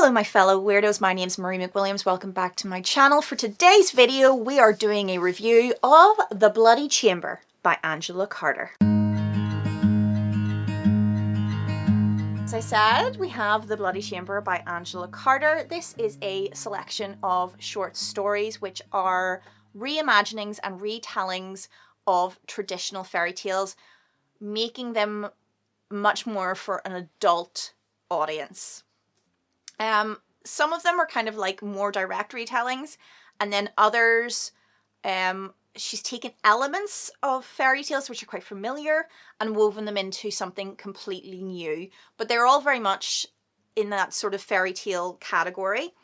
Hello my fellow weirdos, my name's Marie McWilliams. Welcome back to my channel. For today's video we are doing a review of The Bloody Chamber by Angela Carter. As I said, we have The Bloody Chamber by Angela Carter. This is a selection of short stories which are reimaginings and retellings of traditional fairy tales, making them much more for an adult audience. Some of them are kind of like more direct retellings, and then others, she's taken elements of fairy tales which are quite familiar and woven them into something completely new. But they're all very much in that sort of fairy tale category.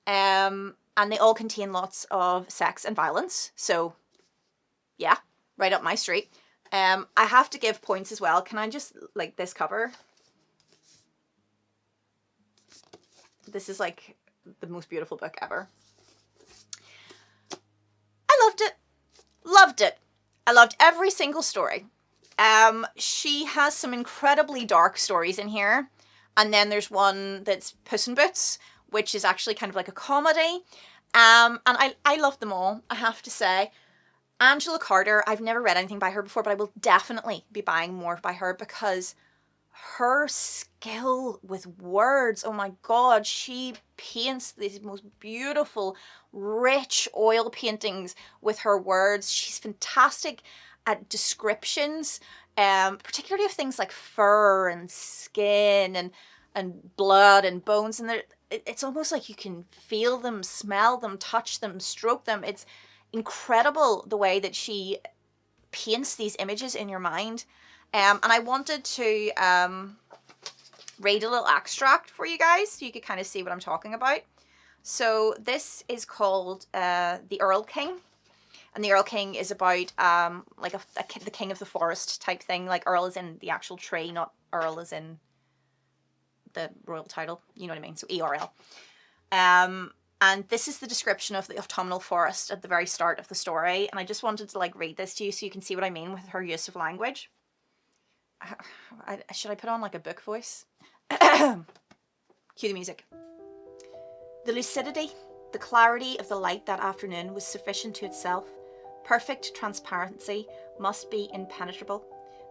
And they all contain lots of sex and violence. So yeah, right up my street. I have to give points as well. Can I just, like, this cover? This is like the most beautiful book ever. I loved it. Loved it. I loved every single story. She has some incredibly dark stories in here. And then there's one that's Puss in Boots, which is actually kind of like a comedy. And I love them all, I have to say. Angela Carter, I've never read anything by her before, but I will definitely be buying more by her because her skill with words, oh my god, she paints these most beautiful, rich oil paintings with her words. She's fantastic at descriptions, particularly of things like fur and skin and blood and bones, and it's almost like you can feel them, smell them, touch them, stroke them. It's incredible the way that she paints these images in your mind. And I wanted to read a little extract for you guys so you could kind of see what I'm talking about. So this is called The Earl King. And the Earl King is about like the king of the forest type thing. Like Earl is in the actual tree, not Earl is in the royal title. You know what I mean? So ERL. And this is the description of the autumnal forest at the very start of the story. And I just wanted to like read this to you so you can see what I mean with her use of language. Should I put on like a book voice? Cue the music. The lucidity, the clarity of the light that afternoon was sufficient to itself. Perfect transparency must be impenetrable.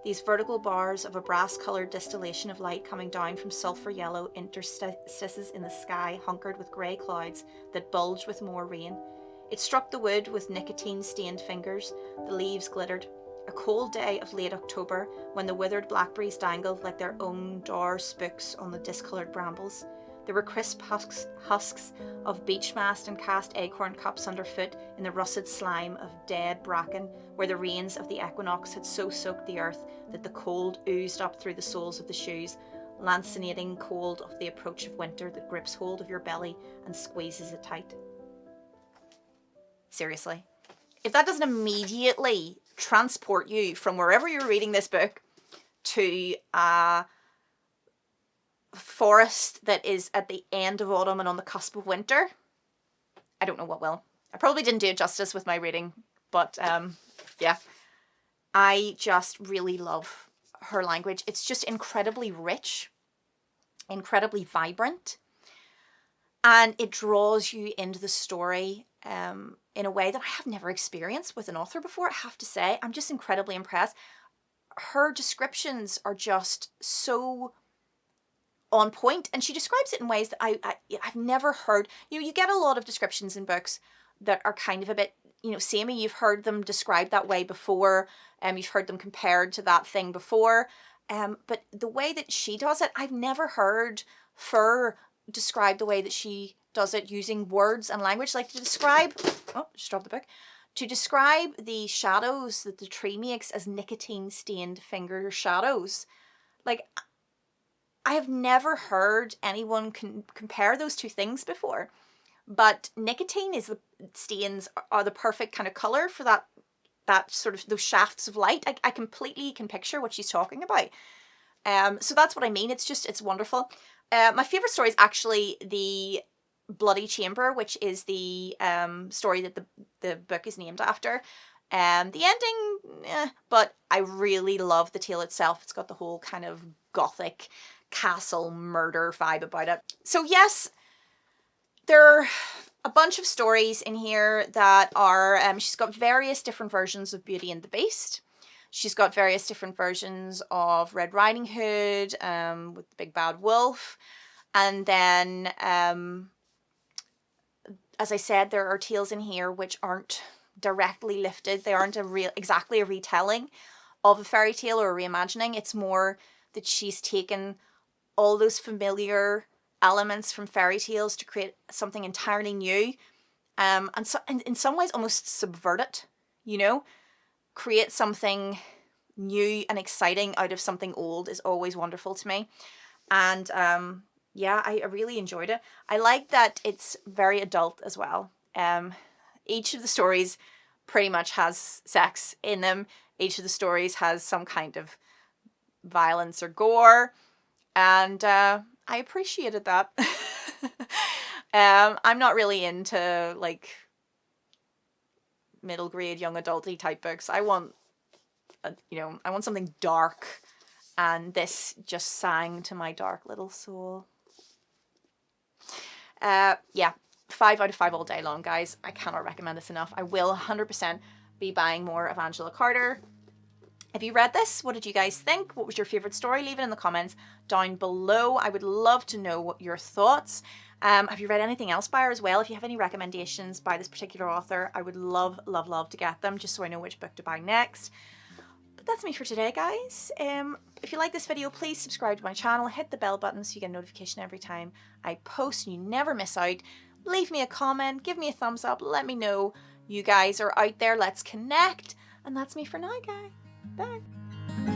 These vertical bars of a brass-coloured distillation of light coming down from sulphur yellow interstices in the sky hunkered with grey clouds that bulged with more rain. It struck the wood with nicotine-stained fingers. The leaves glittered. A cold day of late October, when the withered blackberries dangled like their own dour spooks on the discoloured brambles. There were crisp husks of beech mast and cast acorn cups underfoot in the russet slime of dead bracken, where the rains of the equinox had so soaked the earth that the cold oozed up through the soles of the shoes, lancinating cold of the approach of winter that grips hold of your belly and squeezes it tight. Seriously. If that doesn't immediately transport you from wherever you're reading this book to a forest that is at the end of autumn and on the cusp of winter, I don't know what will. I probably didn't do it justice with my reading, but yeah. I just really love her language. It's just incredibly rich, incredibly vibrant, and it draws you into the story in a way that I have never experienced with an author before, I have to say. I'm just incredibly impressed. Her descriptions are just so on point, and she describes it in ways that I've never heard. You know, you get a lot of descriptions in books that are kind of a bit, you know, samey. You've heard them described that way before, you've heard them compared to that thing before, but the way that she does it, I've never heard fur described the way that she does it, using words and language. Like to describe, oh, just dropped the book. To describe the shadows that the tree makes as nicotine-stained finger shadows. Like, I have never heard anyone compare those two things before. But nicotine is the stains are the perfect kind of color for that sort of those shafts of light. I completely can picture what she's talking about. So that's what I mean. It's wonderful. My favorite story is actually The Bloody Chamber, which is the story that the book is named after. The ending, but I really love the tale itself. It's got the whole kind of gothic castle murder vibe about it. So yes, there are a bunch of stories in here that are, she's got various different versions of Beauty and the Beast. She's got various different versions of Red Riding Hood, with the big bad wolf. And then, as I said, there are tales in here which aren't directly lifted. They aren't exactly a retelling of a fairy tale or a reimagining. It's more that she's taken all those familiar elements from fairy tales to create something entirely new, and so in some ways almost subvert it, you know, create something new and exciting out of something old is always wonderful to me. And yeah, I really enjoyed it. I like that it's very adult as well. Each of the stories pretty much has sex in them. Each of the stories has some kind of violence or gore, and I appreciated that. I'm not really into like middle grade young adulty type books. I want, I want something dark, and this just sang to my dark little soul. Yeah, 5 out of 5 all day long, guys. I cannot recommend this enough. I will 100% be buying more of Angela Carter. If you read this, what did you guys think? What was your favorite story? Leave it in the comments down below. I would love to know what your thoughts. Have you read anything else by her as well? If you have any recommendations by this particular author, I would love, love, love to get them, just so I know which book to buy next. But that's me for today, guys. If you like this video, please subscribe to my channel, hit the bell button so you get a notification every time I post and you never miss out. Leave me a comment, give me a thumbs up, let me know you guys are out there. Let's connect. And that's me for now, guys. Bye.